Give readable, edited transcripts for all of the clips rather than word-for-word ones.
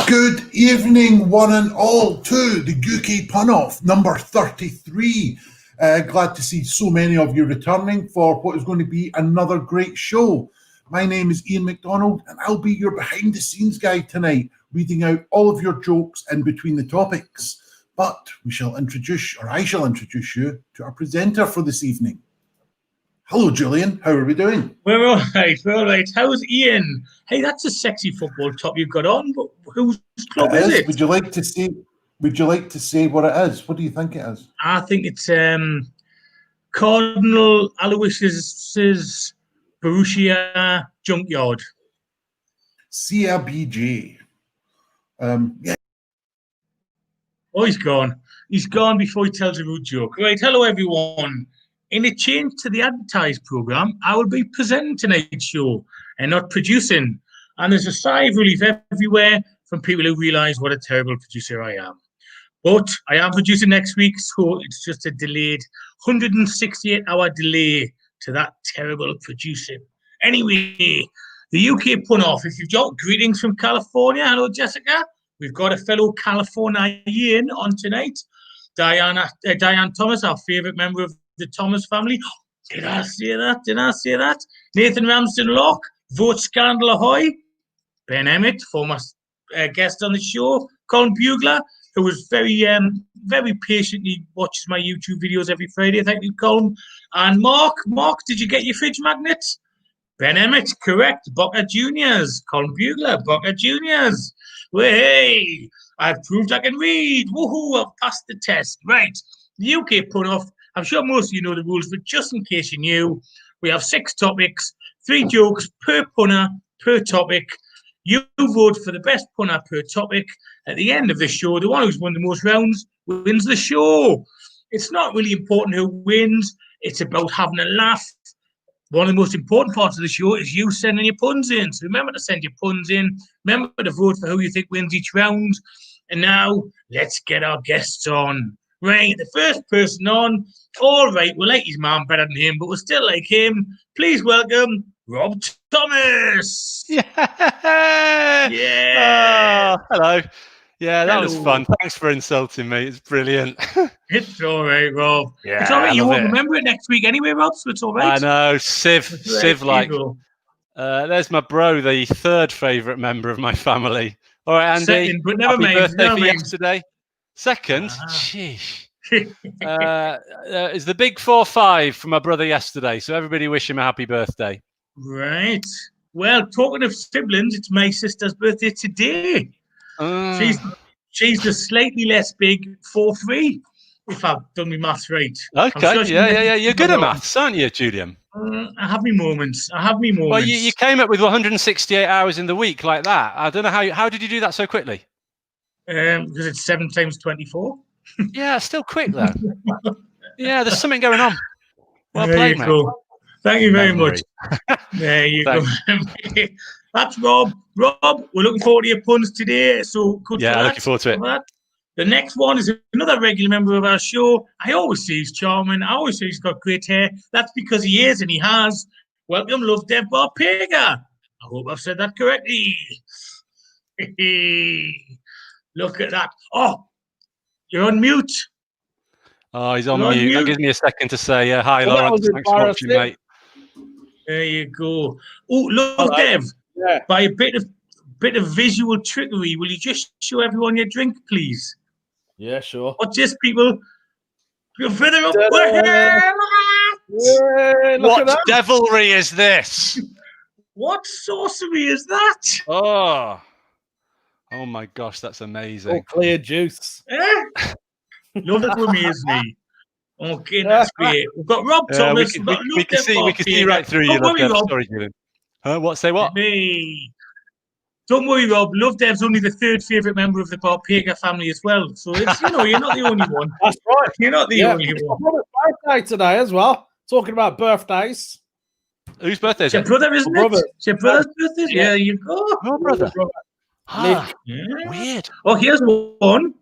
Good evening, one and all, to the UK Pun-Off, number 33. Glad to see so many of you returning for what is going to be another great show. My name is Ian McDonald, and I'll be your behind-the-scenes guy tonight, reading out all of your jokes in between the topics. But I shall introduce you to our presenter for this evening. Hello, Julian. How are we doing? We're all right. How's Ian? Hey, that's a sexy football top you've got on, but whose club is it? Would you like to say what it is? What do you think it is? I think it's Cardinal Aloysius' Borussia Junkyard. CRBJ. Yeah. Oh, he's gone. He's gone before he tells a rude joke. Right, hello, everyone. In a change to the advertised programme, I will be presenting tonight's show and not producing. And there's a sigh of relief everywhere from people who realise what a terrible producer I am. But I am producing next week, so it's just a delayed 168-hour delay to that terrible producing. Anyway, the UK Pun-Off. If you've got greetings from California, hello, Jessica. We've got a fellow Californian on tonight, Diane Thomas, our favourite member of the Thomas family. Did I say that? Nathan Ramsden-Locke, Vote Scandal Ahoy. Ben Emmett, former guest on the show. Colin Bugler, who was very patiently watches my YouTube videos every Friday. Thank you, Colin. And Mark, did you get your fridge magnets? Ben Emmett, correct. Boca Juniors. Colin Bugler, Boca Juniors. Well, hey, I've proved I can read. Woohoo, I've passed the test. Right, the UK Pun-Off. I'm sure most of you know the rules, but just in case you knew, we have 6 topics, 3 jokes per punner per topic. You vote for the best punner per topic. At the end of the show, the one who's won the most rounds wins the show. It's not really important who wins. It's about having a laugh. One of the most important parts of the show is you sending your puns in. So remember to send your puns in. Remember to vote for who you think wins each round. And now, let's get our guests on. Right, the first person on. All right, we like his man better than him, but we still like him. Please welcome Rob Thomas. Yeah. Oh, hello. Yeah, that was fun. Thanks for insulting me. It's brilliant. It's all right, Rob. Yeah, it's all right. You won't remember it next week anyway, Rob, so it's all right. I know. Civ like. There's my bro, the 3rd favourite member of my family. All right, Andy. Second, but never mind. Birthday for yesterday. Second? Sheesh. It's the big 4-5 for my brother yesterday, so everybody wish him a happy birthday. Right. Well, talking of siblings, it's my sister's birthday today. She's the slightly less big 4-3, if I've done my maths right. Okay, sure yeah. You're good at maths, aren't you, Julian? I have me moments. Well, you came up with 168 hours in the week like that. I don't know how did you do that so quickly? Because it's 7 times 24. Yeah, still quick though. Yeah, there's something going on. Well played, mate. Thank you very much. There you go. That's Rob. Rob, we're looking forward to your puns today. So good. Yeah, looking forward to it. The next one is another regular member of our show. I always say he's charming. I always say he's got great hair. That's because he is, and he has. Welcome, Love Dev Barpega. I hope I've said that correctly. Look at that. Oh, you're on mute. Oh, he's on mute. That gives me a second to say hi, Lawrence. Thanks for watching, mate. There you go. Oh, Love Dev. Yeah. By a bit of visual trickery, will you just show everyone your drink, please? Yeah, sure. What's this, people? You're further up. What devilry is this? What sorcery is that? Oh my gosh, that's amazing. Oh, clear juice. Love it with me, isn't he? Okay, that's great. We've got Rob Thomas. We can see right through you, Love Dev. Sorry, Julian. What? Say what? Hey. Don't worry, Rob. Love Dev's only the 3rd favourite member of the Barpega family as well. So it's you're not the only one. That's right. You're not the only one. My brother's birthday today as well. Talking about birthdays. Whose birthday is it? Your brother, isn't it? It's your brother's birthday? Yeah, you go. Your brother. Yeah. Weird. Oh, here's one.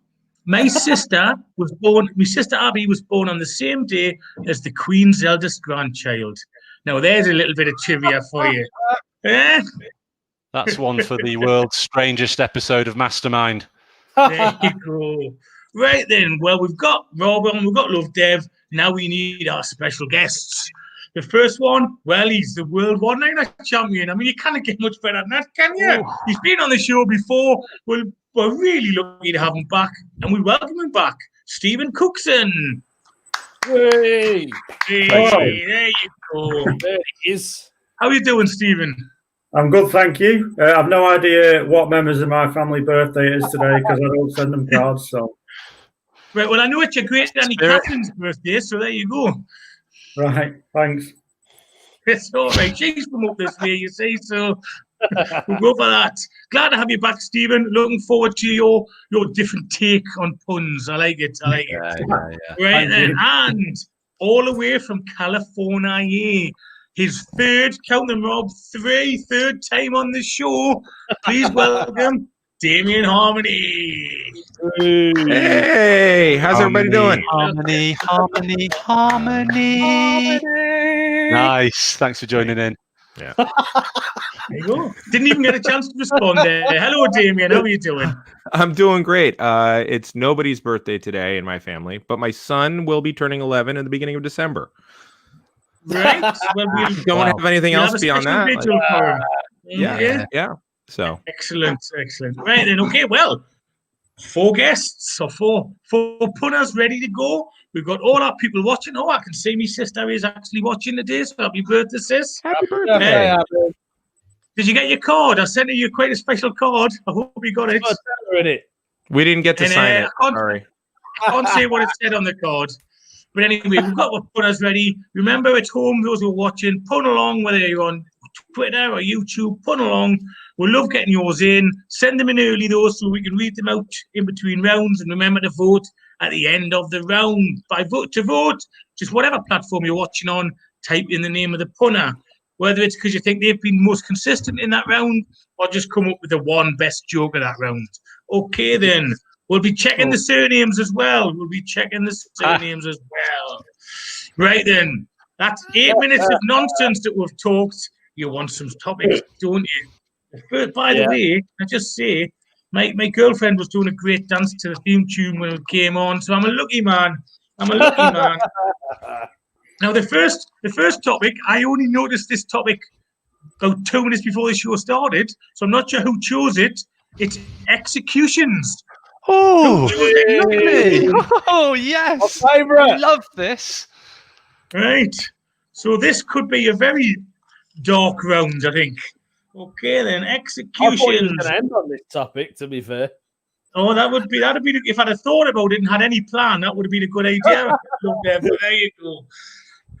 My sister Abby was born on the same day as the Queen's eldest grandchild. Now, there's a little bit of trivia for you. That's one for the world's strangest episode of Mastermind. There you go. Right then, well, we've got Rob on, we've got Love Dev. Now we need our special guests. The first one, well, he's the World One Nighter champion. I mean, you can't get much better than that, can you? Ooh. He's been on the show before. We're really lucky to have him back, and we welcome him back, Stephen Cookson. Hey, Hey, Thank there you go. there he is. How you doing, Stephen? I'm good, thank you. I've no idea what members of my family birthday it is today because I don't send them cards. So, Right, well, I know it's your great Danny Spirit. Catherine's birthday, so there you go. right, thanks. It's all right. She's from up this way, you see, so we'll go for that. Glad to have you back, Stephen. Looking forward to your different take on puns. I like it. Yeah. Right Thank then, you. and all the way from California, his third, count them, Rob, third time on the show. Please welcome Damien Harmony. Hey, how's everybody doing? Harmony. Nice. Thanks for joining in. There you go. Didn't even get a chance to respond there. Hello, Damien. How are you doing? I'm doing great. It's nobody's birthday today in my family, but my son will be turning 11 in the beginning of December. Right. Well, we'll Don't have anything we'll else have a beyond special that. vigil for him. Yeah. So Excellent. Right then, okay, well, 4 guests or four punters ready to go. We've got all our people watching. Oh, I can see my sister is actually watching today, so happy birthday, sis. happy Yeah, birthday. yeah, Did you get your card? I sent you quite a special card. I hope you got it. in it. We didn't get to And, sign it. I can't- Sorry. I can't say what it said on the card. But anyway, we've got our punters ready. Remember, at home, those who are watching, punt along, whether you're on Twitter or YouTube, punt along. We love getting yours in. Send them in early, though, so we can read them out in between rounds. And remember to vote at the end of the round. To vote, just whatever platform you're watching on, type in the name of the punter. Whether it's because you think they've been most consistent in that round or just come up with the one best joke of that round. Okay, then. We'll be checking the surnames as well. Right then. That's 8 minutes of nonsense that we've talked. You want some topics, don't you? By the way, I just say, my girlfriend was doing a great dance to the theme tune when it came on, so I'm a lucky man. Now, the first topic, I only noticed this topic about 2 minutes before the show started, so I'm not sure who chose it. It's executions. Oh, Look at me. Oh, yes. My favourite. I love this. Right. So this could be a very dark round, I think. Okay, then I thought you was executions. going to end on this topic, to be fair. Oh, that'd be if I'd have thought about it and had any plan, that would have been a good idea. Look there, but there you go.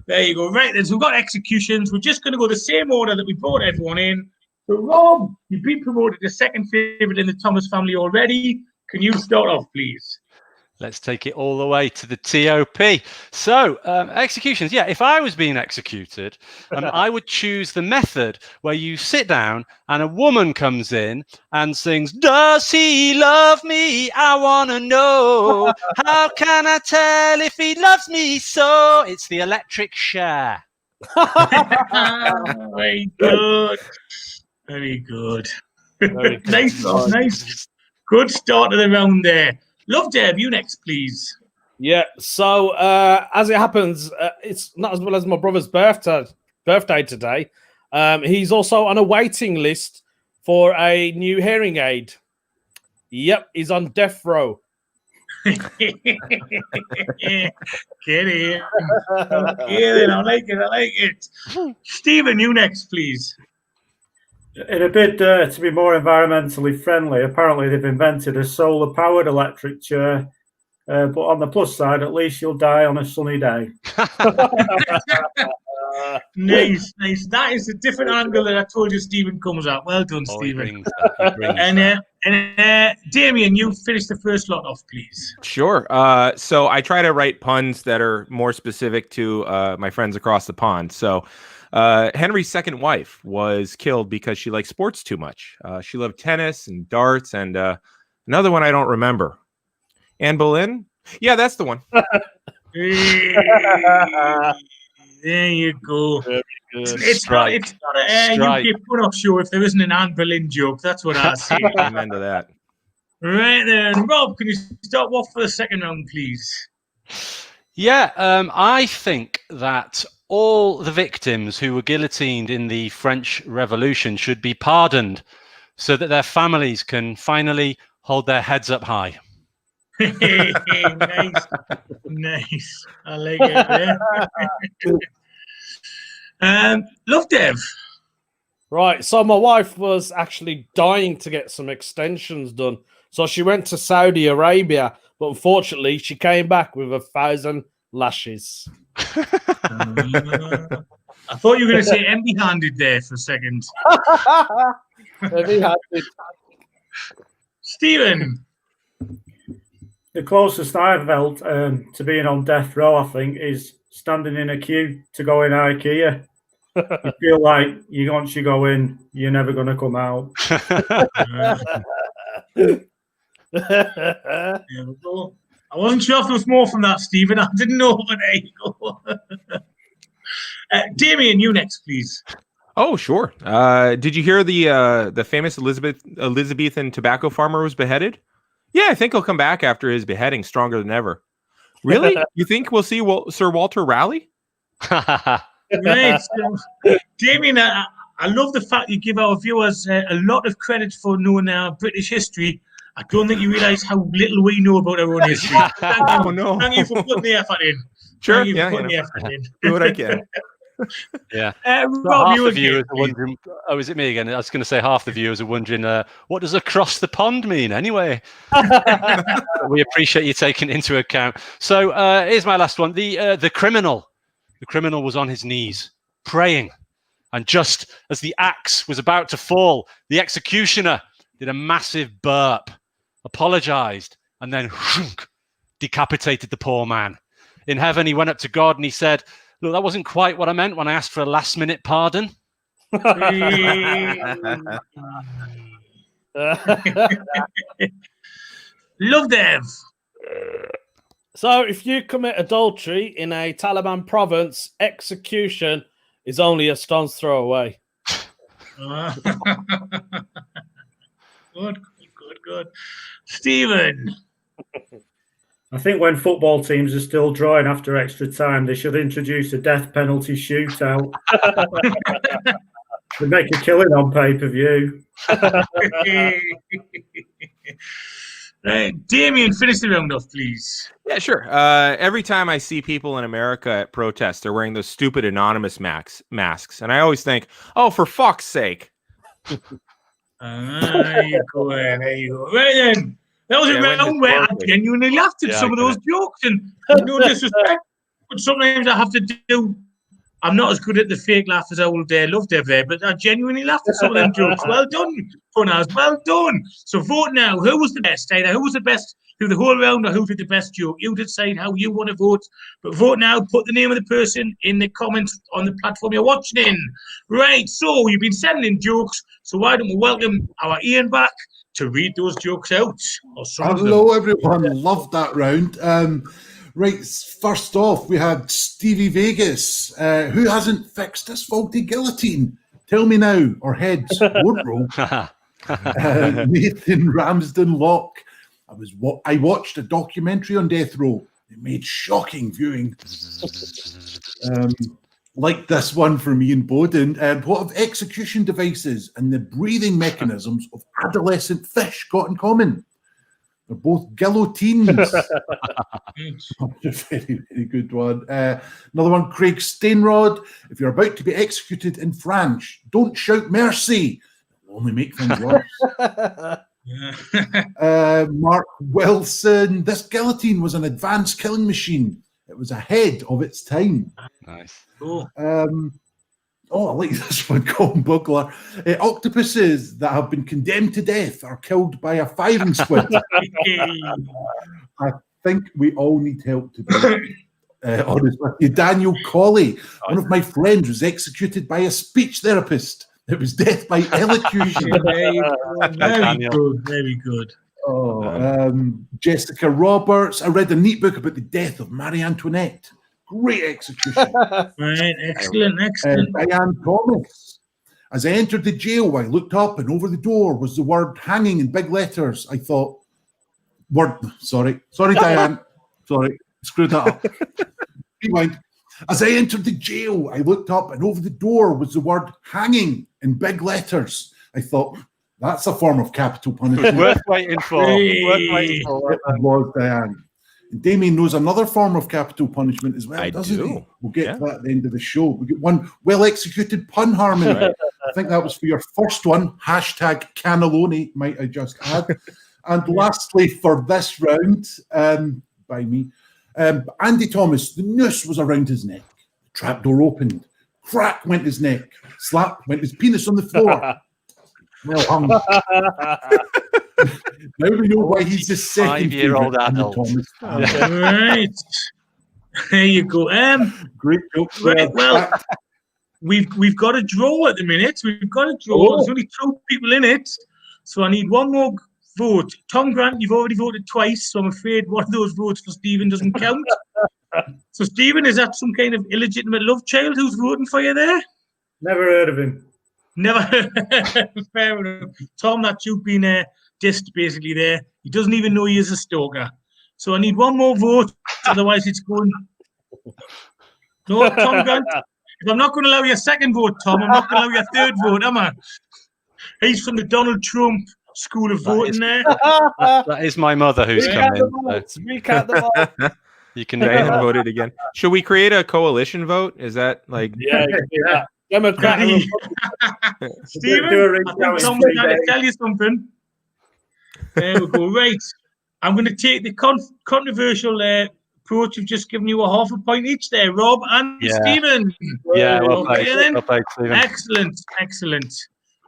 There you go. Right then, so we've got executions. We're just going to go the same order that we brought everyone in. So Rob, you've been promoted to second favourite in the Thomas family already. Can you start off, please? Let's take it all the way to the TOP. So, executions. Yeah, if I was being executed, I would choose the method where you sit down and a woman comes in and sings, "Does he love me? I want to know. How can I tell if he loves me so?" It's the Electric Chair. Very good. Very good. Very good. Nice. Good start to the round there. Love Deb, you next, please. Yeah. So as it happens, it's not as well as my brother's birthday today. He's also on a waiting list for a new hearing aid. Yep, he's on death row. Get in. Okay, then, I like it. Stephen, you next, please. In a bid to be more environmentally friendly, apparently they've invented a solar-powered electric chair. But on the plus side, at least you'll die on a sunny day. Nice. That is a different angle that I told you Stephen comes at. Well done, Oh, he Stephen. brings that. And Damien, you finish the first lot off, please. Sure. So I try to write puns that are more specific to my friends across the pond. So Henry's second wife was killed because she liked sports too much. She loved tennis and darts and another one I don't remember. Anne Boleyn? Yeah, that's the one. Hey, There you go. Very good. It's not a Strike. UK put-off show if there isn't an Anne Boleyn joke. That's what I say. Amen to that. Right then. Rob, can you start off for the second round, please? Yeah, I think that all the victims who were guillotined in the French Revolution should be pardoned so that their families can finally hold their heads up high. Nice. Nice. I like it. Love Dev. Right, so my wife was actually dying to get some extensions done. So she went to Saudi Arabia, but unfortunately she came back with 1,000 lashes. I thought you were going to say empty-handed there for a second. Stephen. The closest I've felt to being on death row, I think, is standing in a queue to go in IKEA. You feel like once you go in, you're never going to come out. There we go. I wasn't sure if there was more from that, Stephen. I didn't know, but there you go. Damien, you next, please. Oh, sure. Did you hear the famous Elizabethan tobacco farmer was beheaded? Yeah, I think he'll come back after his beheading stronger than ever. Really? You think we'll see Sir Walter Raleigh? Right. So, Damien, I love the fact you give our viewers a lot of credit for knowing our British history. I don't think you realise how little we know about our own history. Thank you for putting the effort in. Sure. Thank you for putting the effort in. Do what I can. Yeah. Rob, half you the again, viewers are please. wondering. Oh, is it me again? I was going to say half the viewers are wondering, what does across the pond mean anyway? We appreciate you taking it into account. So here's my last one. The criminal. The criminal was on his knees, praying. And just as the axe was about to fall, the executioner did a massive burp, apologized, and then decapitated the poor man. In heaven, he went up to God and he said, look, that wasn't quite what I meant when I asked for a last-minute pardon. Love Dev. So if you commit adultery in a Taliban province, execution is only a stone's throw away. Good. Stephen. I think when football teams are still drawing after extra time, they should introduce a death penalty shootout. They make a killing on pay-per-view. Right, Damien, finish the round off, please. Yeah, sure. Every time I see people in America at protests, they're wearing those stupid anonymous masks. And I always think, oh, for fuck's sake. There you go. Right then. That was a round where I genuinely laughed at some of those jokes. And no disrespect, but sometimes I have to do. I'm not as good at the fake laugh as I would Love Dev there, but I genuinely laughed at some of them jokes. Well done, Funaz. Well done. So vote now. Who was the best? Either who was the best through the whole round or who did the best joke? You decide how you want to vote. But vote now. Put the name of the person in the comments on the platform you're watching in. Right. So you've been sending jokes. So why don't we welcome our Ian back to read those jokes out? Or some of them. Hello, everyone. Loved that round. Right, first off, we had Stevie Vegas. Who hasn't fixed this faulty guillotine? Tell me now, or heads won't roll. Nathan Ramsden Locke. I watched a documentary on death row. It made shocking viewing. Like this one from Ian Bowden. What have execution devices and the breathing mechanisms of adolescent fish got in common? They're both guillotines. Very, very good one. Another one, Craig Stainrod. If you're about to be executed in France, don't shout mercy. It'll only make things worse. Mark Wilson. This guillotine was an advanced killing machine. It was ahead of its time. Nice. Cool. I like this one, Colin Bugler. Octopuses that have been condemned to death are killed by a firing squid. I think we all need help to be honest with you. Daniel Colley, one of my friends, was executed by a speech therapist. It was death by elocution. Very good. Jessica Roberts. I read a neat book about the death of Marie Antoinette. Great execution. Right, excellent. Diane Thomas. As I entered the jail, I looked up and over the door was the word hanging in big letters. I thought, sorry, Diane. Sorry, screwed that up. Rewind. As I entered the jail, I looked up and over the door was the word hanging in big letters. I thought, that's a form of capital punishment. Worth waiting for. Hey. Worth waiting for. It was, Diane. And Damien knows another form of capital punishment as well, I doesn't do. he? We'll get to that at the end of the show. We get one well-executed pun harmony. I think that was for your first one. Hashtag cannelloni, might I just add. And lastly, for this round, by me, Andy Thomas, the noose was around his neck. The trapdoor opened. Crack went his neck. Slap went his penis on the floor. Well hung. Now we know why he's the second 5-year-old favourite in the adult. Thomas family. Right. There you go. Great joke. Right, well, we've got a draw at the minute. We've got a draw. There's only 2 people in it, so I need one more vote. Tom Grant, you've already voted twice, so I'm afraid one of those votes for Stephen doesn't count. So, Stephen, is that some kind of illegitimate love child who's voting for you there? Never heard of him. Never. Fair enough. Tom, that you've been dissed basically there. He doesn't even know he is a stalker. So I need one more vote, otherwise it's going. No, Tom Grant. If I'm not going to allow you a second vote, Tom, I'm not going to allow you a third vote, am I? He's from the Donald Trump school of voting there. That is my mother who's come in. So Recount them all. you can Diane voted again. Should we create a coalition vote? Is that like? Yeah, Democrat. and Stephen, Do a I recount think in Tom's 3 trying to days. tell you something. There we go. Right. I'm going to take the controversial approach of just giving you a half a point each there, Rob and Yeah. Stephen. Yeah, well Okay, played. then. Well played, Stephen. Excellent.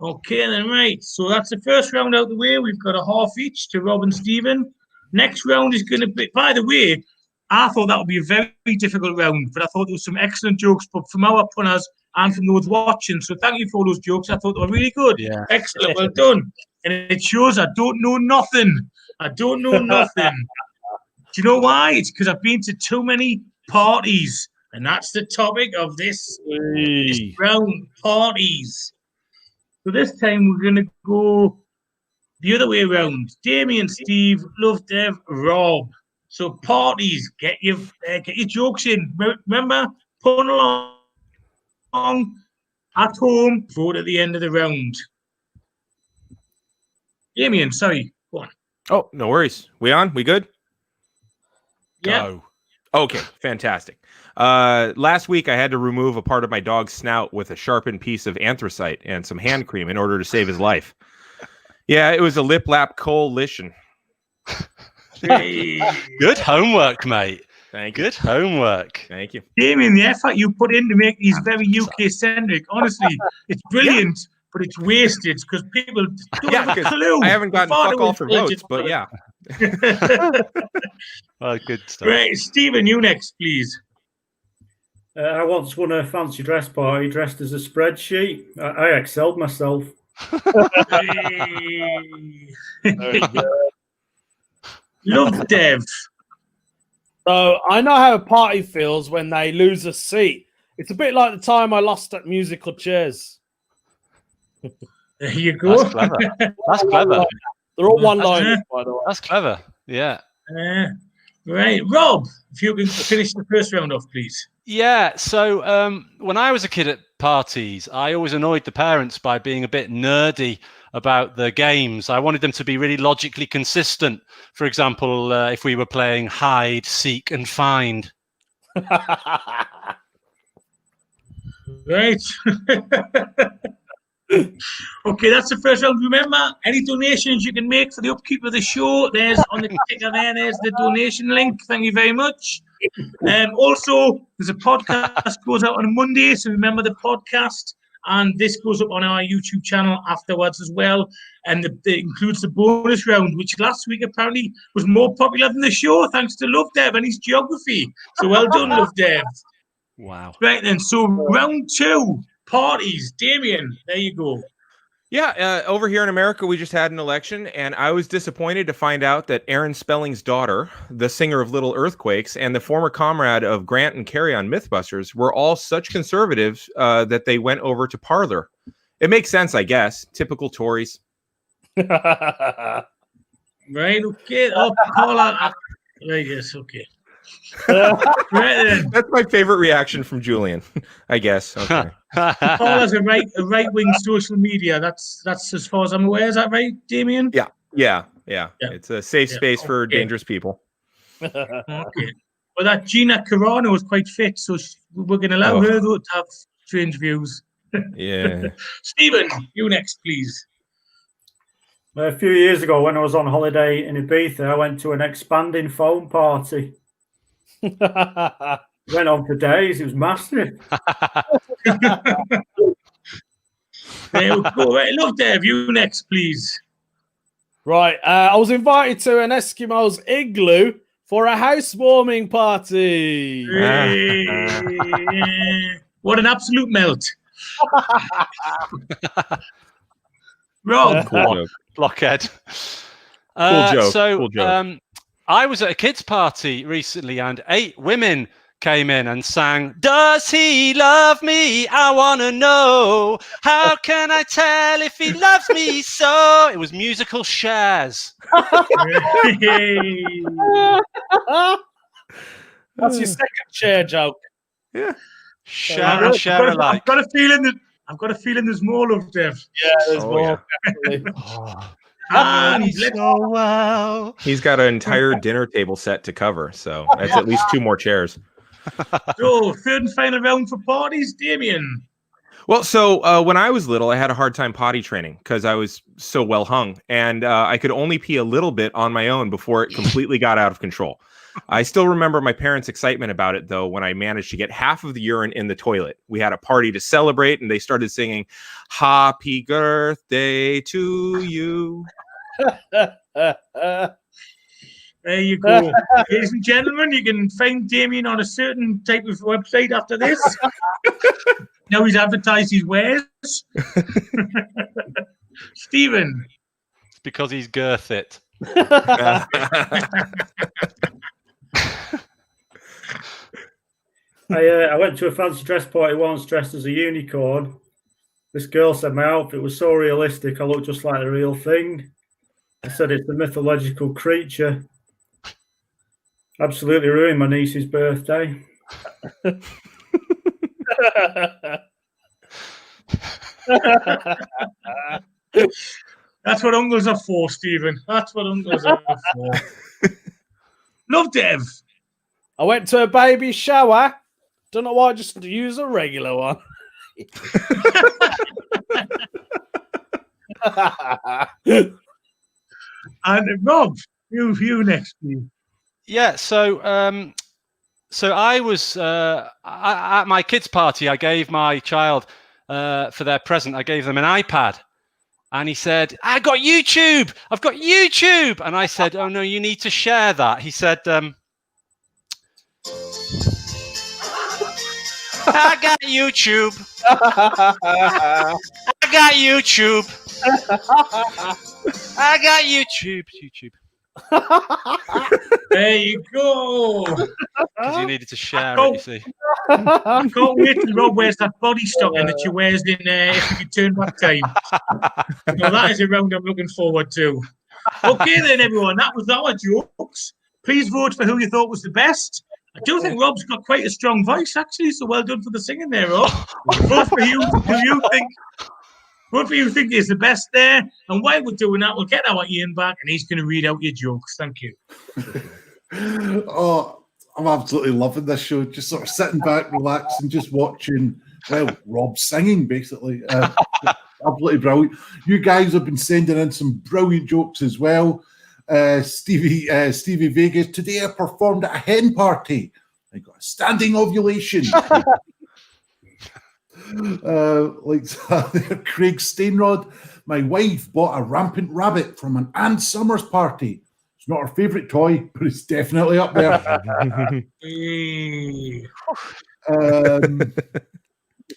Okay, then, right. So that's the first round out the way. We've got a half each to Rob and Stephen. Next round is going to be, by the way, I thought that would be a very difficult round, but I thought there was some excellent jokes from our punters and from those watching. So thank you for those jokes. I thought they were really good. Yeah. Excellent. Well done. And it shows I don't know nothing. Do you know why? It's because I've been to too many parties. And that's the topic of this round, parties. So this time we're going to go the other way around. Damien, Steve, Love Dev, Rob. So parties, get your jokes in. Remember, put along at home, vote at the end of the round. Damien, sorry, go on. Oh, no worries. We on? We good? Yeah. Go. Okay, fantastic. Last week I had to remove a part of my dog's snout with a sharpened piece of anthracite and some hand cream in order to save his life. Yeah, it was a lip lap coalition. Hey. Good homework, mate. Thank you. Good homework. Thank you. Damien, the effort you put in to make these very UK-centric, honestly, it's brilliant, but it's wasted because people don't Yeah, have a because clue. I haven't gotten Far fuck too all for votes, intelligent but for yeah. Oh, good stuff. Right, Stephen, you next, please. I once won a fancy dress party dressed as a spreadsheet. I excelled myself. Love Dev. So I know how a party feels when they lose a seat. It's a bit like the time I lost at musical chairs. There you go. That's clever. That's clever. They're all one-liners, by the way. That's clever. Yeah. Right, Rob, if you can finish the first round off, please. Yeah. So when I was a kid at parties, I always annoyed the parents by being a bit nerdy about the games. I wanted them to be really logically consistent. For example, if we were playing hide, seek, and find. Right. Okay, that's the first round. Remember, any donations you can make for the upkeep of the show, there's on the ticker there, there's the donation link. Thank you very much. Also, there's a podcast goes out on a Monday, so remember the podcast. And this goes up on our YouTube channel afterwards as well. And it includes the bonus round, which last week apparently was more popular than the show, thanks to Love Dev and his geography. So well done, Love Dev. Wow. Right then, so round 2, parties. Damien, there you go. Yeah, over here in America, we just had an election, and I was disappointed to find out that Aaron Spelling's daughter, the singer of Little Earthquakes, and the former comrade of Grant and Carrie on Mythbusters were all such conservatives that they went over to Parler. It makes sense, I guess. Typical Tories. Right, okay. Oh, Paula. Right, yes, okay. Right then. That's my favorite reaction from Julian, I guess. Okay. Paula's a right-wing social media. That's as far as I'm aware. Is that right, Damien? Yeah. It's a safe space for okay. dangerous people. Okay. Well, that Gina Carano was quite fit, so we're going to allow her though to have strange views. Yeah. Stephen, you next, please. A few years ago, when I was on holiday in Ibiza, I went to an expanding foam party. Went on for days. It was massive. There we go. Right, look, Dave, you next, please. Right. I was invited to an Eskimo's igloo for a housewarming party. What an absolute melt. Rob. Cool joke. Blockhead. Cool joke. So, cool joke. I was at a kids' party recently, and 8 women came in and sang, "Does he love me? I want to know. How can I tell if he loves me so?" It was musical Shares. That's your second share joke. Yeah. Share and share alike. I've got a feeling there's more of Dev. Yeah, there's more. So well. He's got an entire dinner table set to cover, so that's at least 2 more chairs. So, third and final round for parties, Damien. Well, so when I was little, I had a hard time potty training because I was so well hung, and I could only pee a little bit on my own before it completely got out of control. I still remember my parents' excitement about it, though, when I managed to get half of the urine in the toilet. We had a party to celebrate, and they started singing, "Happy Birthday to you." There you go. Ladies and gentlemen, you can find Damien on a certain type of website after this. Now he's advertised his wares. Stephen. It's because he's girth it. I went to a fancy dress party once dressed as a unicorn. This girl said my outfit was so realistic, I looked just like the real thing. I said it's a mythological creature. Absolutely ruined my niece's birthday. That's what uncles are for, Stephen. That's what uncles are for. Love Dev. I went to a baby shower. Don't know why, just use a regular one. And Rob, you next, please. Yeah, so I was at my kids' party. I gave my child for their present. I gave them an iPad, and he said, "I got YouTube. I've got YouTube." And I said, "Oh no, you need to share that." He said, "I got YouTube. I got YouTube. I got YouTube. YouTube." There you go. Because you needed to share it, you see. I can't wait till Rob wears that body stocking that she wears in If You Could Turn Back Time. So that is a round I'm looking forward to. Okay then, everyone, that was our jokes. Please vote for who you thought was the best. I do think Rob's got quite a strong voice, actually, so well done for the singing there, Rob. Vote for who you think is the best there. And while we're doing that, we'll get our Ian back and he's going to read out your jokes. Thank you. Oh, I'm absolutely loving this show. Just sort of sitting back, relaxing, just watching, well, Rob singing, basically. Absolutely brilliant. You guys have been sending in some brilliant jokes as well. Stevie Vegas, today I performed at a hen party. I got a standing ovulation. Craig Stainrod, my wife bought a rampant rabbit from an Ann Summers party. It's not her favourite toy, but it's definitely up there.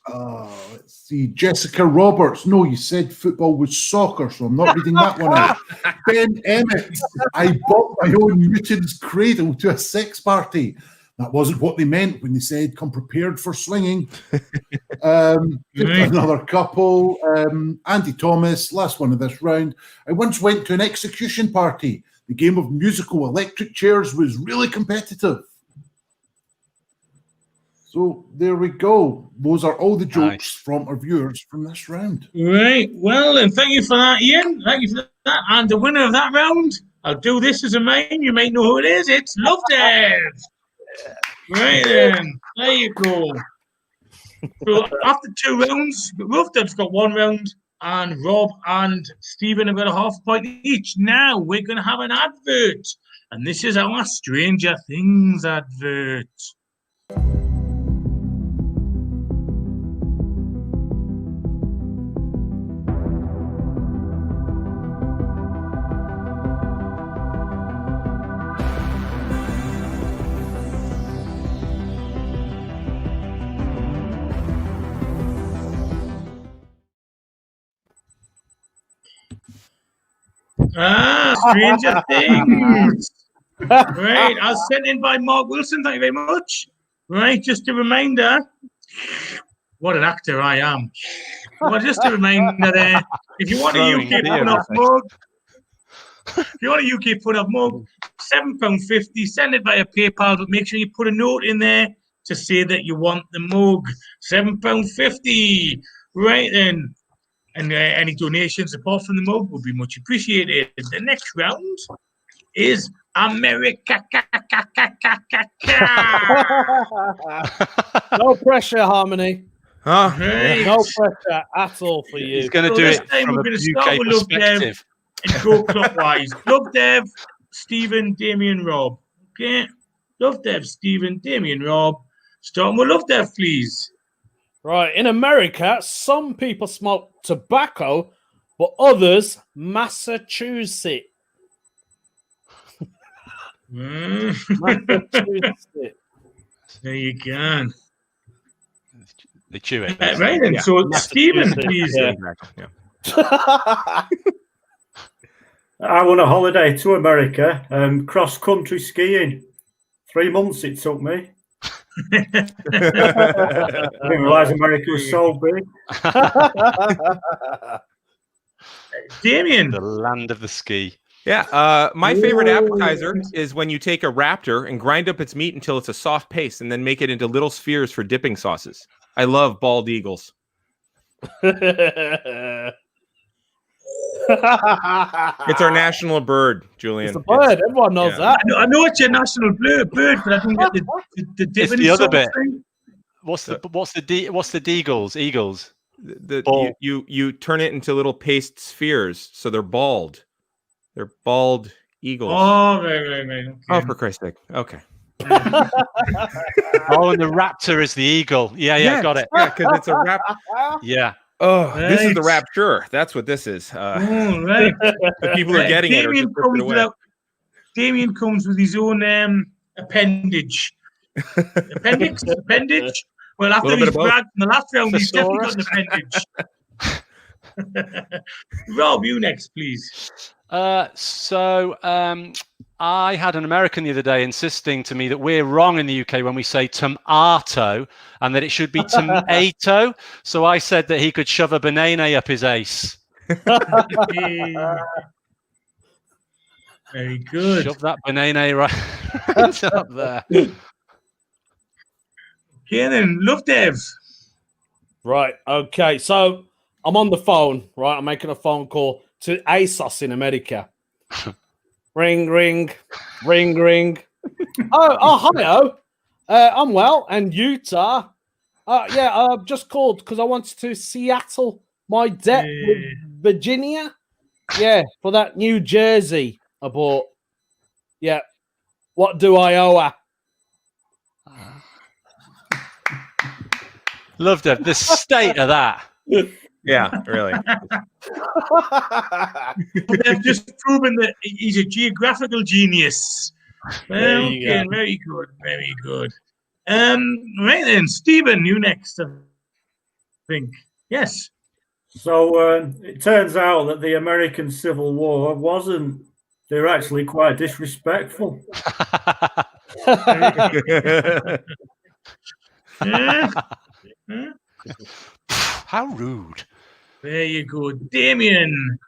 Let's see. Jessica Roberts. No, you said football was soccer, so I'm not reading that one out. Ben Emmett. I bought my own Newton's cradle to a sex party. That wasn't what they meant when they said come prepared for slinging. Another couple. Andy Thomas, last one of this round. I once went to an execution party. The game of musical electric chairs was really competitive. So there we go. Those are all the jokes from our viewers from this round. Right. Well, and thank you for that, Ian. Thank you for that. And the winner of that round, I'll do this as a main. You might know who it is. It's Love Dev. Right then. There you go. So after 2 rounds, Love Dev's got 1 round, and Rob and Stephen have got a half point each. Now we're going to have an advert. And this is our Stranger Things advert. Stranger Things. Right, I was sent in by Mark Wilson. Thank you very much. Right, just a reminder. What an actor I am. Well, just a reminder there. If you want a UK put-off mug, £7.50. Send it via PayPal, but make sure you put a note in there to say that you want the mug. £7.50. Right then. And any donations apart from the mug would be much appreciated. The next round is America. No pressure, Harmony. Huh? Right. No pressure at all for you. He's going to do it from a UK perspective. And go clockwise. Love Dev, Stephen, Damien, Rob. Okay. Love Dev, Stephen, Damien, Rob. Starting with Love Dev, please. Right, in America, some people smoke tobacco, but others Massachusetts. Massachusetts. There you go. They chew it. Right then, so Stephen, please. Yeah. I went on a holiday to America, cross-country skiing. 3 months it took me. I didn't realise America was so big. Damien. The land of the ski. Yeah, my favorite appetizer is when you take a raptor and grind up its meat until it's a soft paste and then make it into little spheres for dipping sauces. I love bald eagles. It's our national bird, Julian. It's a bird. Everyone knows that. I know it's your national bird, but I don't get the dipping It's the other sauce bit. thing. What's the deagles? Eagles. You turn it into little paste spheres, so they're bald. They're bald eagles. Oh, right. Okay. Oh, for Christ's sake. Okay. Oh, and the raptor is the eagle. Yeah, got it. Yeah, because it's a rap. Yeah. Oh, this is the Right. rapture. That's what this is. Oh, right. The people are getting it. Or just ripping it away. Damien comes with his own appendage. Appendix? Appendage? Well, after Little bit he's of both. bragged in the last round, he's definitely got an appendage. Rob, you next, please. I had an American the other day insisting to me that we're wrong in the UK when we say tomato and that it should be tomato. So I said that he could shove a banana up his ace. Very good. Shove that banana right up there. Okay, then, Love Dev. Right. Okay. So I'm on the phone. Right. I'm making a phone call to ASOS in America. Ring, ring, ring, ring. Hi. I'm well. And Utah. I've just called because I wanted to Seattle my debt with Virginia. Yeah, for that new jersey I bought. Yeah. What do I owe her? Loved it. The state of that. Yeah, really. They've just proven that he's a geographical genius. Okay, very good, very good. Right then, Stephen, you next. think. Yes. So it turns out that the American Civil War wasn't. They were actually quite disrespectful. Yeah. How rude. There you go, Damien.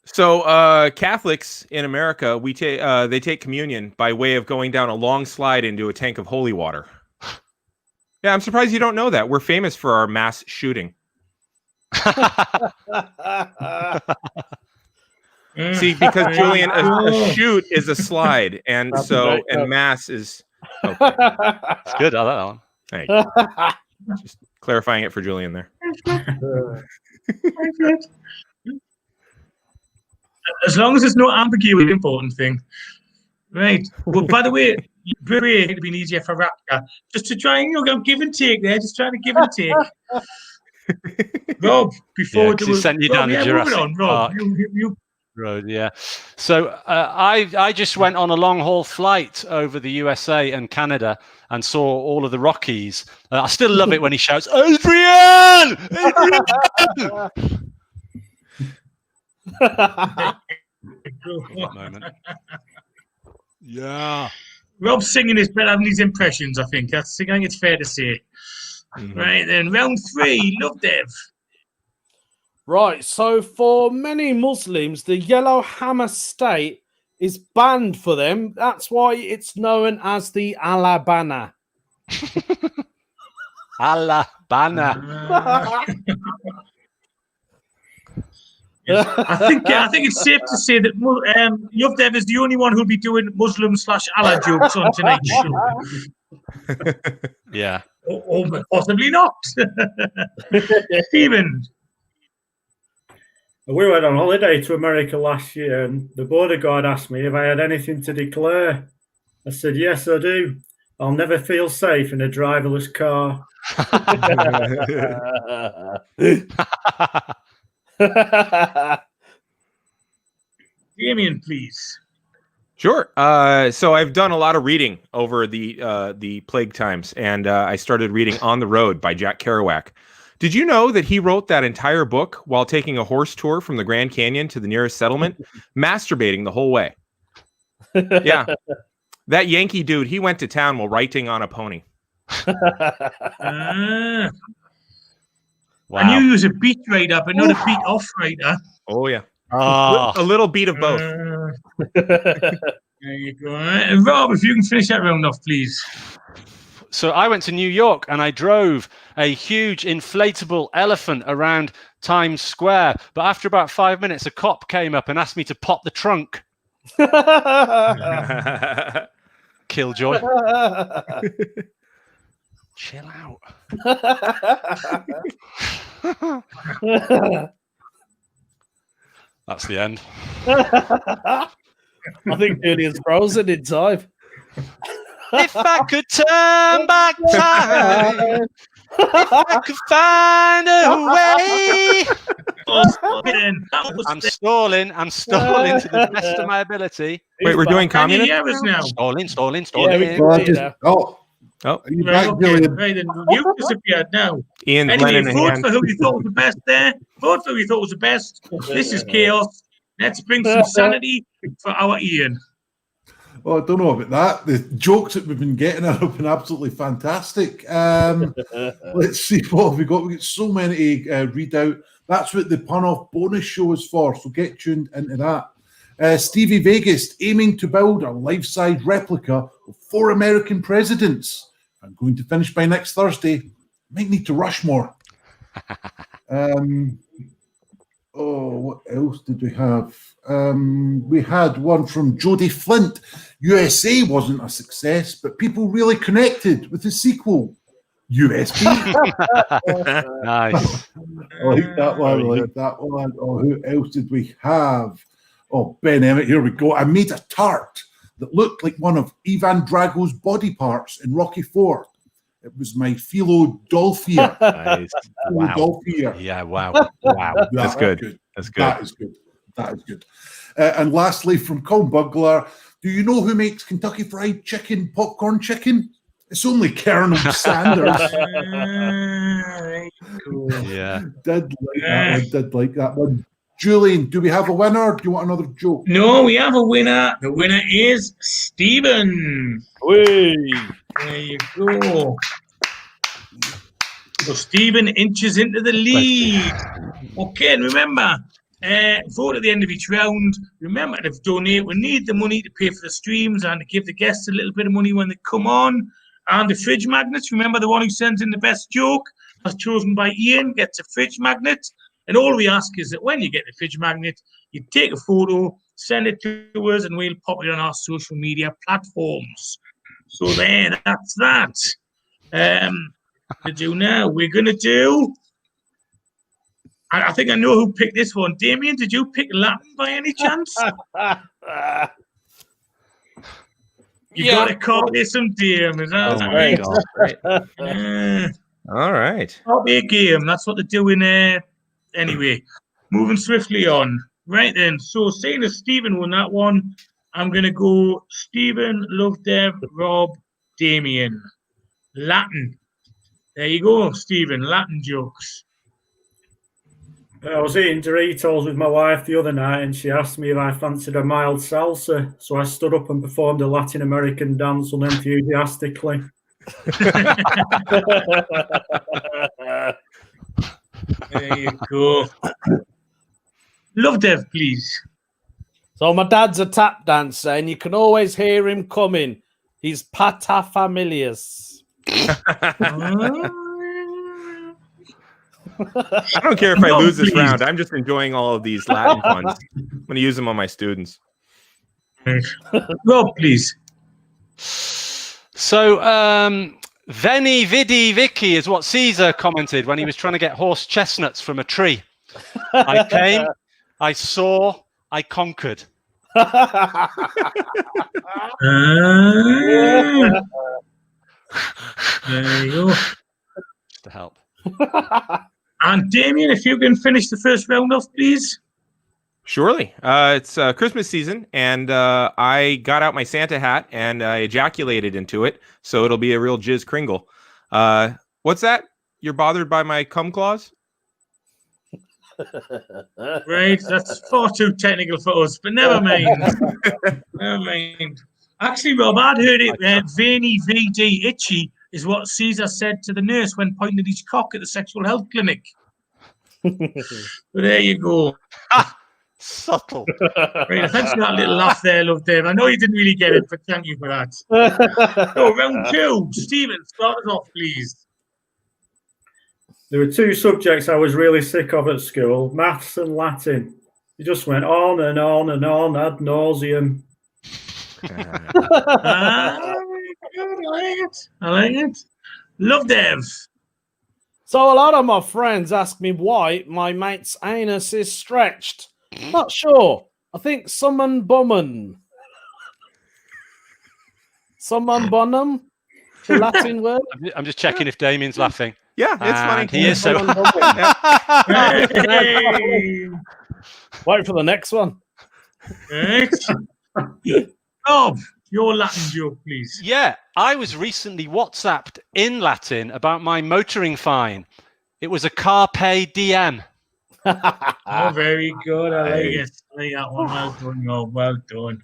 So Catholics in America, they take communion by way of going down a long slide into a tank of holy water. Yeah, I'm surprised you don't know that. We're famous for our mass shooting. See, because Julian, a shoot is a slide, and That's so right. and mass is. Okay, It's good. I like that one. thank you. Just clarifying it for Julian there. As long as there's no ambiguity, important thing. Right. Well, by the way, it would have been easier for Raptor. Just to try and give and take there, just trying to give and take. Rob, before Yeah, 'cause he sent you down the moving Jurassic on, Rob. Park. You Road, yeah. So I just went on a long haul flight over the USA and Canada and saw all of the Rockies. I still love it when he shouts, "Adrian! Adrian!" That moment. Yeah. Rob's singing is better than his impressions, I think. I think it's fair to say. Mhm. Right then, round 3, Love Dev. Right, so for many Muslims, the Yellow Hammer State is banned for them. That's why it's known as the Alabama. Alabama. I think it's safe to say that Love Dev is the only one who'll be doing Muslim/Allah jokes on tonight's show. Yeah. Or possibly not. Stephen. We went on holiday to America last year, and the border guard asked me if I had anything to declare. I said, yes, I do. I'll never feel safe in a driverless car. Damien, please. Sure. So I've done a lot of reading over the plague times, and I started reading On the Road by Jack Kerouac. Did you know that he wrote that entire book while taking a horse tour from the Grand Canyon to the nearest settlement, masturbating the whole way? Yeah. That Yankee dude, he went to town while writing on a pony. I Wow. knew he was a beat rider, but not a beat off rider. Oh, yeah. Oh. A little beat of both. There you go. Rob, if you can finish that round off, please. So I went to New York and I drove a huge inflatable elephant around Times Square. But after about 5 minutes, a cop came up and asked me to pop the trunk. Killjoy. Chill out. That's the end. I think Julian's frozen in time. If I could turn back time, if I could find a way. I'm stalling to the best of my ability. Wait, we're doing Can you communism? hear us now? Stalling. Yeah, we Well, can see it now. Oh, are you Right, back, okay, Julian? right, then you've disappeared now. Ian, Anyway, Lennon in vote hand. for who you thought was the best there. Vote for who you thought was the best. This is chaos. Let's bring some sanity for our Ian. Well, I don't know about that. The jokes that we've been getting have been absolutely fantastic. Let's see what have we got. We got so many to read out. That's what the pun off bonus show is for. So get tuned into that. Stevie Vegas aiming to build a life-size replica of 4 American presidents. I'm going to finish by next Thursday. Might need to rush more. What else did we have? We had one from Jodie Flint. USA wasn't a success, but people really connected with the sequel. USB. Nice. I like that one. Oh, who else did we have? Oh, Ben Emmett, here we go. I made a tart that looked like one of Ivan Drago's body parts in Rocky IV. It was my Philadelphia. Nice. Wow. Philadelphia. Yeah, wow. Wow. That's good. That's good. That is good. That is good. And lastly, from Colin Bugler, do you know who makes Kentucky Fried Chicken popcorn chicken? It's only Colonel Sanders. There you go. Yeah. Did like that one. Julian, do we have a winner? Do you want another joke? No, we have a winner. The winner is Stephen. Whee! There you go. So Stephen inches into the lead. Okay, and remember, vote at the end of each round. Remember to donate. We need the money to pay for the streams and to give the guests a little bit of money when they come on. And the fridge magnets. Remember, the one who sends in the best joke, as chosen by Ian, gets a fridge magnet. And all we ask is that when you get the fridge magnet, you take a photo, send it to us, and we'll pop it on our social media platforms. So there, that's that. We're going to do... I think I know who picked this one. Damien, did you pick Latin by any chance? You got to call this some game, is that Oh my God. Right. All right. Not be a game. That's what they're doing there. Anyway, moving swiftly on. Right then. So, seeing as Stephen won that one, I'm going to go Stephen, Love Dev, Rob, Damien. Latin. There you go, Stephen. Latin jokes. I was eating Doritos with my wife the other night, and she asked me if I fancied a mild salsa. So I stood up and performed a Latin American dance unenthusiastically. There you go. Love Dev, please. So my dad's a tap dancer, and you can always hear him coming. He's paterfamilias. I don't care if I lose this round. I'm just enjoying all of these Latin puns. I'm going to use them on my students. Rob, please. So, Veni Vidi Vici is what Caesar commented when he was trying to get horse chestnuts from a tree. I came, I saw, I conquered. There you go. Just to help. And Damien, if you can finish the first round off, please. Surely. It's Christmas season, and I got out my Santa hat and I ejaculated into it, so it'll be a real jizz kringle. What's that? You're bothered by my cum claws? Right, that's far too technical for us, but never mind. Never mind. Actually, Rob, I'd heard it. Veiny VD itchy is what Caesar said to the nurse when pointing at his cock at the sexual health clinic. But there you go. Subtle. Right, thanks for that little laugh there, Love Dave. I know you didn't really get it, but thank you for that. So, round two. Stephen, start us off, please. There were two subjects I was really sick of at school, maths and Latin. It just went on and on and on ad nauseum. I like it. Love Dev. So a lot of my friends ask me why my mate's anus is stretched. Not sure. I think summon bummen. Summon bonum? The Latin word? I'm just checking if Damien's laughing. Yeah, it's funny. And he is so. Hey. Wait for the next one. Right. Rob, your Latin joke, please. Yeah, I was recently WhatsApped in Latin about my motoring fine. It was a carpe diem. Oh, very good. I like it. I like that one. Well done, Rob. Well done.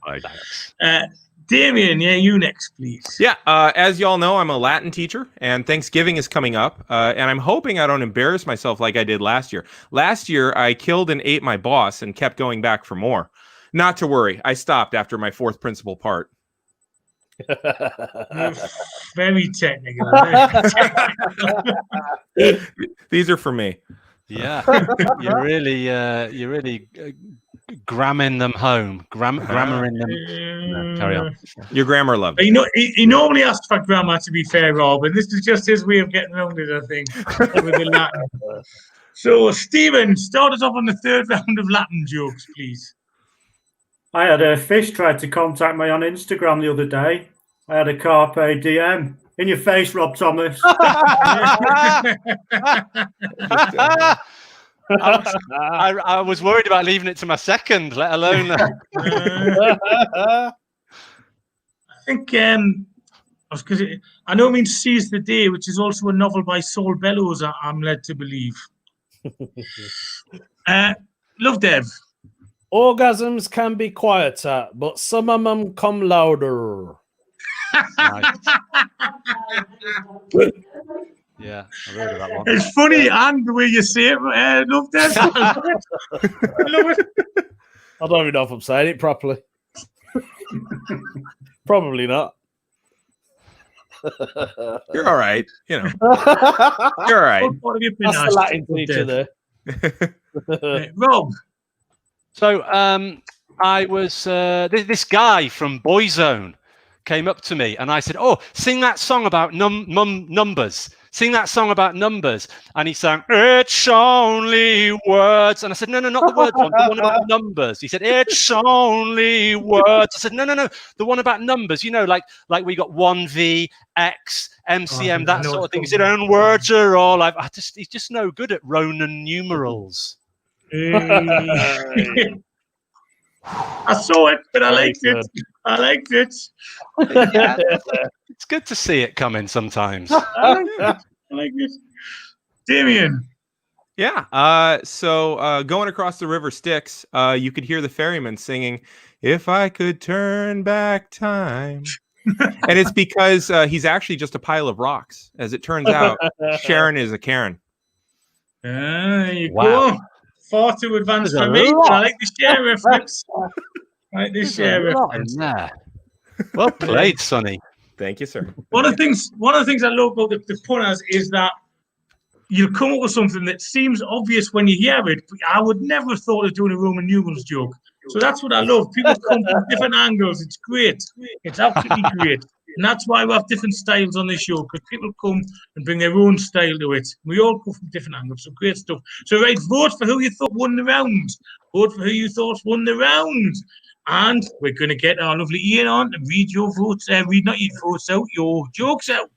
Damien, yeah, you next, please. Yeah, as y'all know, I'm a Latin teacher, and Thanksgiving is coming up, and I'm hoping I don't embarrass myself like I did last year. Last year, I killed and ate my boss and kept going back for more. Not to worry, I stopped after my fourth principal part. Very technical. These are for me. Yeah, you're really gramming them home, grammaring them. No, carry on. Your grammar loved. You know, he normally asks for grammar, to be fair, Rob, and this is just his way of getting around it, I think, with the Latin. So, Stephen, start us off on the third round of Latin jokes, please. I had a fish tried to contact me on Instagram the other day. I had a carpe diem. In your face, Rob Thomas. I was worried about leaving it to my second, let alone. I think Because I know it means Seize the Day, which is also a novel by Saul Bellows, I'm led to believe. Love Dev. Orgasms can be quieter, but some of them come louder. Nice. Yeah, I've heard of that one. It's funny and the way you say it, Love Dev. I love it. I don't even know if I'm saying it properly. Probably not. You're all right. You know, you're all right. What have you been That's the asked, Latin Love teacher Dev? there. Rob. So I was this guy from Boyzone came up to me and I said, "Oh, sing that song about numbers. Sing that song about numbers." And he sang, "It's only words." And I said, "No, not the words one, the one about numbers." He said, "It's only words." I said, "No, the one about numbers. You know, like we got 1V, X, MCM, that sort of thing." He said, "And words are all." He's just no good at Roman numerals. I saw it, but I liked it. I liked it. Yeah, it's good to see it coming sometimes. I like it. Damien. Yeah. So going across the river Styx, you could hear the ferryman singing, "If I could turn back time." And it's because he's actually just a pile of rocks. As it turns out, Sharon is a Karen. There you Wow. go. Far too advanced There's for a me, but I lot. like the share reference. I like this share There's a lot reference. in there. Well played, Sonny. Thank you, sir. One of the things I love about the punters is that you'll come up with something that seems obvious when you hear it, but I would never have thought of doing a Roman numerals joke. So that's what I love. People come from different angles. It's great. It's absolutely great. And that's why we have different styles on this show, because people come and bring their own style to it. We all come from different angles, so great stuff. So, right, vote for who you thought won the round. Vote for who you thought won the round. And we're going to get our lovely Ian on and read your votes, not your votes out, your jokes out.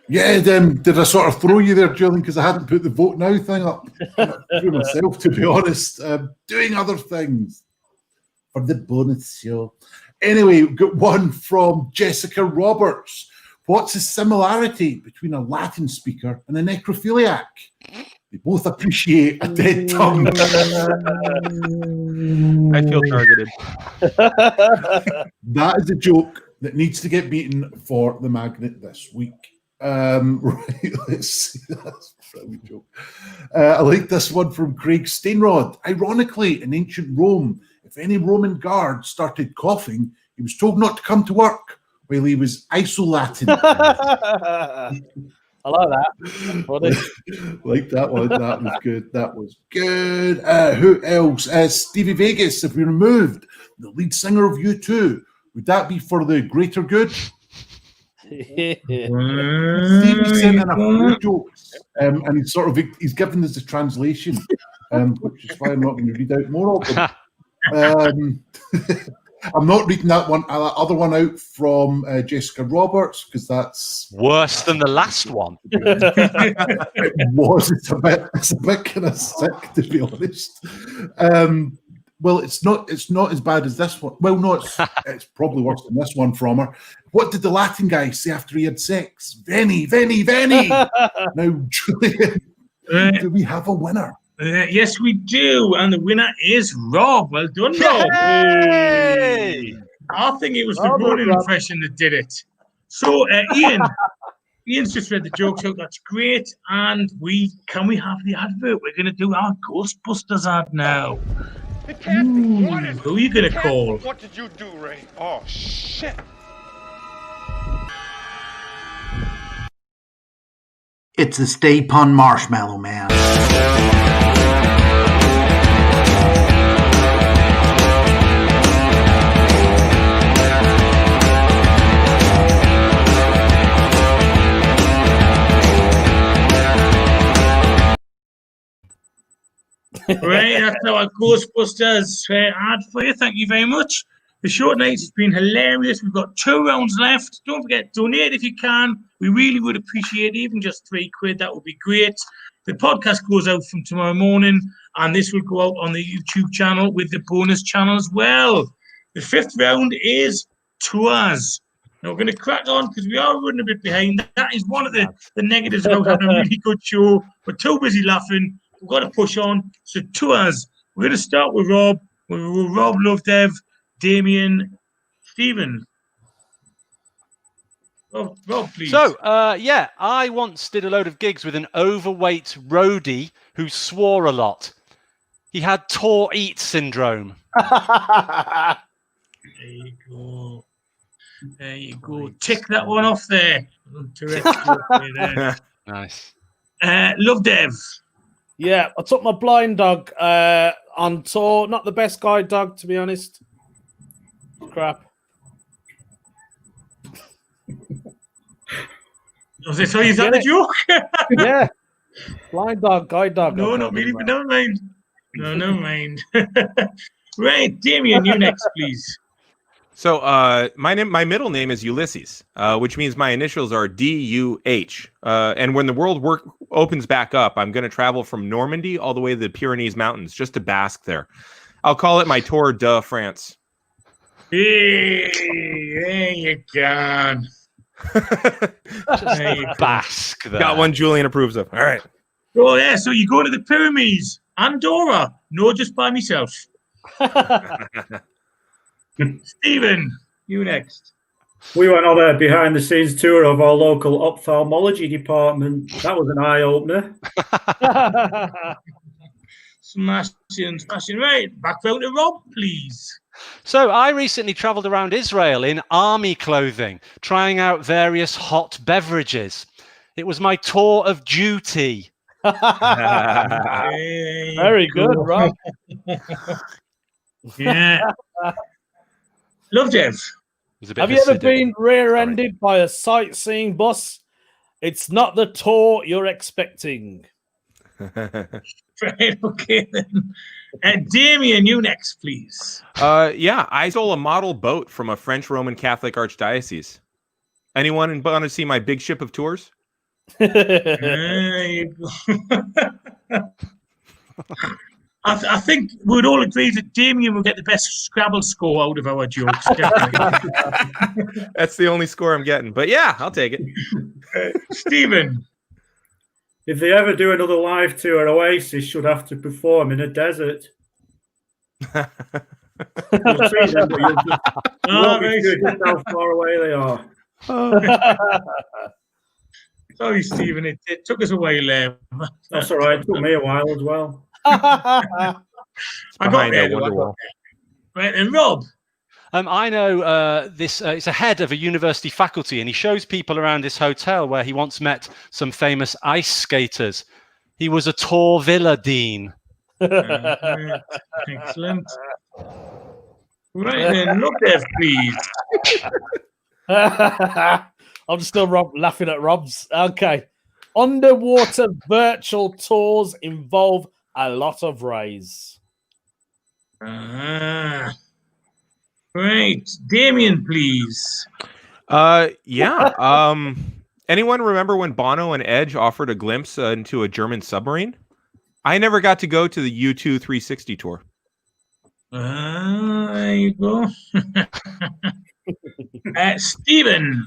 Yeah, did I sort of throw you there, Julian, because I hadn't put the vote now thing up through myself, to be honest. Doing other things for the bonus show. Anyway, we've got one from Jessica Roberts. What's the similarity between a Latin speaker and a necrophiliac? They both appreciate a dead tongue. I feel targeted. That is a joke that needs to get beaten for the magnet this week. Right, let's see. That's a brilliant joke. I like this one from Craig Steinrod. Ironically, in ancient Rome, if any Roman guard started coughing, he was told not to come to work while he was isolating. I like that. Funny. Like that one. That was good. That was good. Who else? Stevie Vegas. If we removed the lead singer of U2, would that be for the greater good? Stevie sent in a few jokes, and he's given us a translation, which is why I'm not going to read out more of them. I'm not reading that other one out from Jessica Roberts, because that's Worse than the last one. it was. It's a bit kind of sick, to be honest. Well, it's not as bad as this one. Well, no, it's probably worse than this one from her. What did the Latin guy say after he had sex? Veni, veni, veni. Now, Julian, do we have a winner? Yes, we do. And the winner is Rob. Well done, Rob. Yay! I think it was the Ronan impression that did it. So, Ian's just read the jokes out. That's great. And can we have the advert? We're going to do our Ghostbusters ad now. It can't be. What is Who are you going to call? What did you do, Ray? Oh, shit. It's the Stay Pun Marshmallow Man. Right, that's our Ghostbusters ad for you. Thank you very much. The short night has been hilarious. We've got 2 rounds left. Don't forget, donate if you can. We really would appreciate even just £3. That would be great. The podcast goes out from tomorrow morning, and this will go out on the YouTube channel with the bonus channel as well. The 5th round is tours. Now we're going to crack on because we are running a bit behind. That is one of the negatives about having a really good show. We're too busy laughing. We've got to push on. So to us, we're going to start with Rob. With Rob, Love Dev, Damien, Stephen. Rob, please. So, I once did a load of gigs with an overweight roadie who swore a lot. He had Tourette syndrome. There you go. There you go. Tick that one off there. Nice. Love Dev. Yeah, I took my blind dog on tour. Not the best guide dog, to be honest. Crap. Was it, so is that the joke? Yeah. Blind dog, guide dog. No, not really, but never mind. No, never mind. Right, Damien, you next, please. So my middle name is Ulysses, which means my initials are DUH. And when the world opens back up, I'm going to travel from Normandy all the way to the Pyrenees Mountains just to bask there. I'll call it my Tour de France. Hey, there you go. Bask there. Got one Julian approves of. All right. Oh, yeah, so you go to the Pyramids. Andorra. No, just by myself. Stephen, you next. We went on a behind-the-scenes tour of our local ophthalmology department. That was an eye-opener. Smashing. Right, back round to Rob, please. So I recently travelled around Israel in army clothing, trying out various hot beverages. It was my tour of duty. Very good, Rob. Yeah. Love Dev. Have you ever been rear-ended by a sightseeing bus? It's not the tour you're expecting. Right, okay then. Damien, you next, please. I stole a model boat from a French Roman Catholic archdiocese. Anyone want to see my big ship of tours? There you go. I think we'd all agree that Damien will get the best Scrabble score out of our jokes. That's the only score I'm getting. But yeah, I'll take it. Stephen. If they ever do another live tour, Oasis should have to perform in a desert. You'll see them, but you'll just won't be sure just how far away they are. Sorry, Stephen, it took us a while there. That's all right. It took me a while as well. I got there. Right, and Rob. I know this. It's a head of a university faculty, and he shows people around this hotel where he once met some famous ice skaters. He was a Tor Villa dean. Excellent. Right then, look there, please. I'm still laughing at Rob's. Okay. Underwater virtual tours involve a lot of rays. Right. Damien, please. Anyone remember when Bono and Edge offered a glimpse into a German submarine? I never got to go to the U2 360 tour. There you go. Stephen.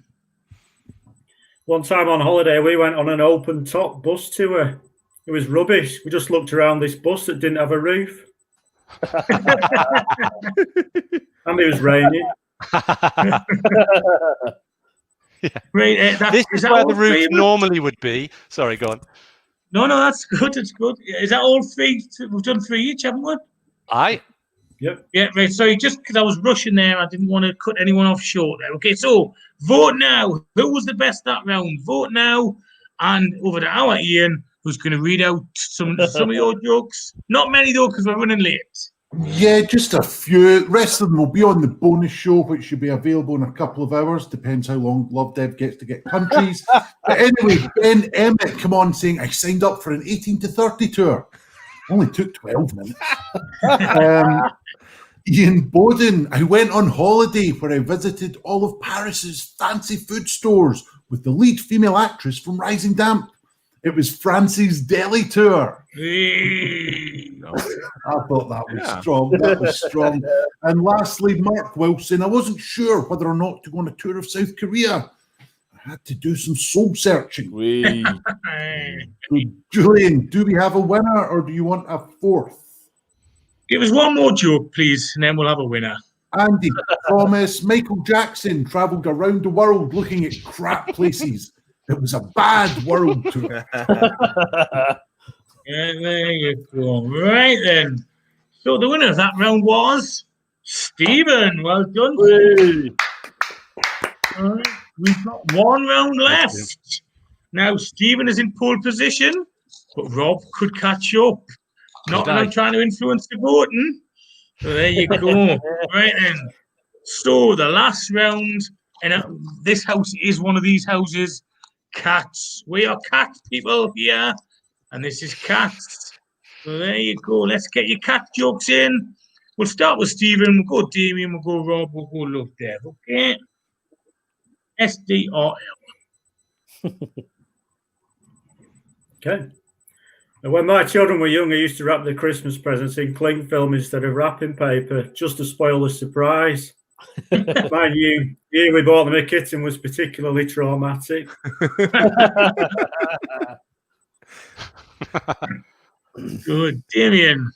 One time on holiday, we went on an open top bus tour. It was rubbish. We just looked around this bus that didn't have a roof. And it was raining. Right, this is where the roof normally would be. Sorry, go on. No, that's good. It's good. Is that all three? We've done three each, haven't we? Yep. Yeah, right. Sorry, just because I was rushing there, I didn't want to cut anyone off short there. Okay, so vote now. Who was the best that round? Vote now. And over to our Ian, who's going to read out some of your jokes. Not many, though, because we're running late. Yeah, just a few. The rest of them will be on the bonus show, which should be available in a couple of hours. Depends how long Love Dev gets to get countries. But anyway, Ben Emmett come on saying, I signed up for an 18 to 30 tour. Only took 12 minutes. Ian Bowden, I went on holiday where I visited all of Paris's fancy food stores with the lead female actress from Rising Damp. It was France's Deli Tour. Hey. I thought that was Yeah. strong. That was strong. And lastly, Mark Wilson. I wasn't sure whether or not to go on a tour of South Korea. I had to do some soul searching. We. So, Julian, do we have a winner or do you want a fourth? Give us one more joke, please, and then we'll have a winner. Andy, Thomas, Michael Jackson travelled around the world looking at crap places. It was a bad world tour. Yeah, there you go. Right then. So the winner of that round was Stephen. Well done. All right. We've got one round left. Now Stephen is in pole position, but Rob could catch up. Not that I'm trying to influence the voting. So there you go. Right then. So the last round, and this house is one of these houses. Cats. We are cat people here. And this is cats. So there you go. Let's get your cat jokes in. We'll start with Stephen. We'll go Damien. We'll go Rob. We'll go Love Dev. Okay? SDRL. Okay. And when my children were young, I used to wrap the Christmas presents in cling film instead of wrapping paper, just to spoil the surprise. Mind you, the year we bought them a kitten was particularly traumatic. Good. Damien.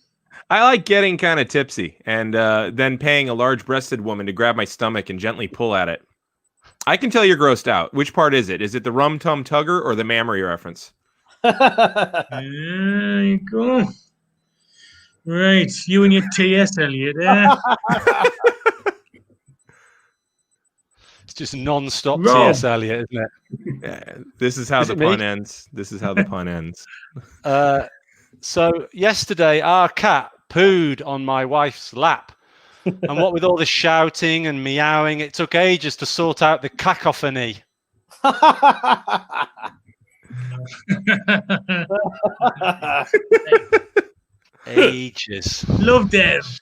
I like getting kind of tipsy and then paying a large-breasted woman to grab my stomach and gently pull at it. I can tell you're grossed out. Which part is it? Is it the Rum Tum Tugger or the Mammary reference? There you go. Right. You and your T.S. Eliot there. It's just non-stop Rob. T.S. Eliot, isn't it? Yeah, this is how Is the it me? pun ends. This is how the pun ends. So yesterday, our cat pooed on my wife's lap. And what with all the shouting and meowing, it took ages to sort out the cacophony. Ages. Love Dev.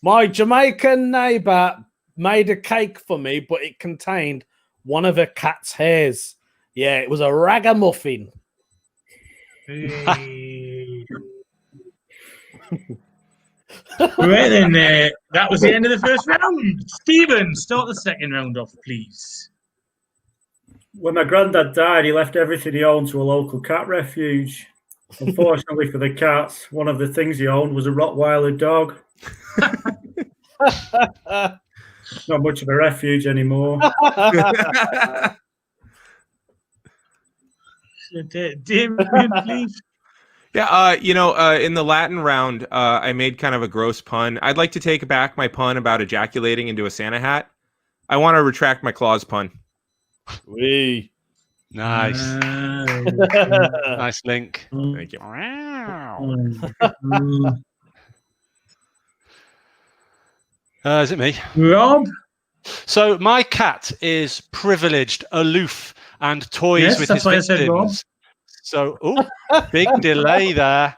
My Jamaican neighbour made a cake for me, but it contained one of her cat's hairs. Yeah, it was a ragamuffin. Hey. Right then, that was the end of the first round. Stephen, start the second round off, please. When my granddad died, he left everything he owned to a local cat refuge. Unfortunately for the cats, one of the things he owned was a Rottweiler dog. Not much of a refuge anymore. Damien, please. Yeah, in the Latin round, I made kind of a gross pun. I'd like to take back my pun about ejaculating into a Santa hat. I want to retract my claws pun. Wee. Nice. Nice link. Thank you. Is it me? Rob? So my cat is privileged, aloof, and toys Yes, with that's his why I said Rob. victims. So, big delay there.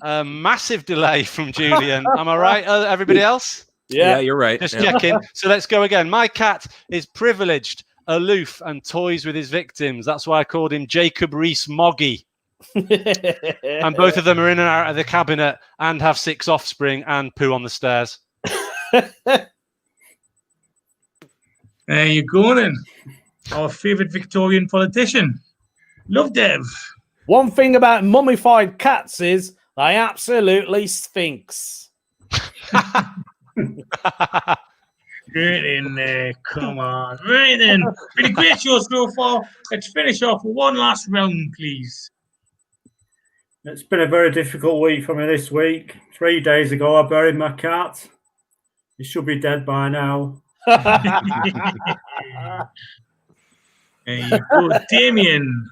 A massive delay from Julian. Am I right, everybody else? Yeah, you're right. Just Yeah. checking. So let's go again. My cat is privileged, aloof, and toys with his victims. That's why I called him Jacob Rees-Moggy. And both of them are in and out of the cabinet and have 6 offspring and poo on the stairs. There you go then. Our favourite Victorian politician. Love Dev. One thing about mummified cats is they absolutely sphinx. Get in there. Come on. Right then. Been a great show so far. Let's finish off with one last round, please. It's been a very difficult week for me this week. 3 days ago, I buried my cat. He should be dead by now. There you go. Damien.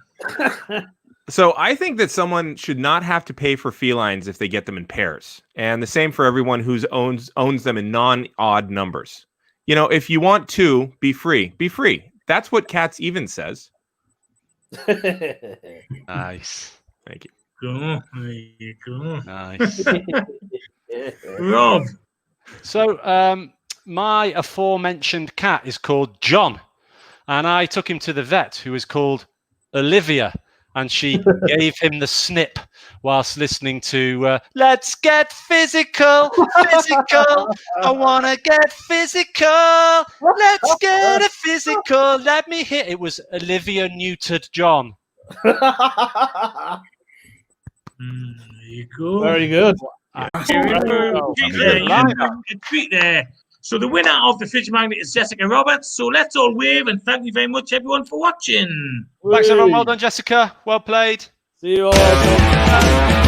So I think that someone should not have to pay for felines if they get them in pairs, and the same for everyone who owns them in non-odd numbers. You know, if you want to be free, be free. That's what Cats Even says. Nice. Thank you. Go. There you go. Nice. Rob. So my aforementioned cat is called John, and I took him to the vet, who is called Olivia. and she gave him the snip whilst listening to Let's Get Physical, Physical. I want to get physical. Let's get it physical. Let me hit. It was Olivia Newton-John. There you go. Very good. A treat there. So the winner of the fridge magnet is Jessica Roberts. So let's all wave and thank you very much, everyone, for watching. Thanks, everyone. Well done, Jessica. Well played. See you all.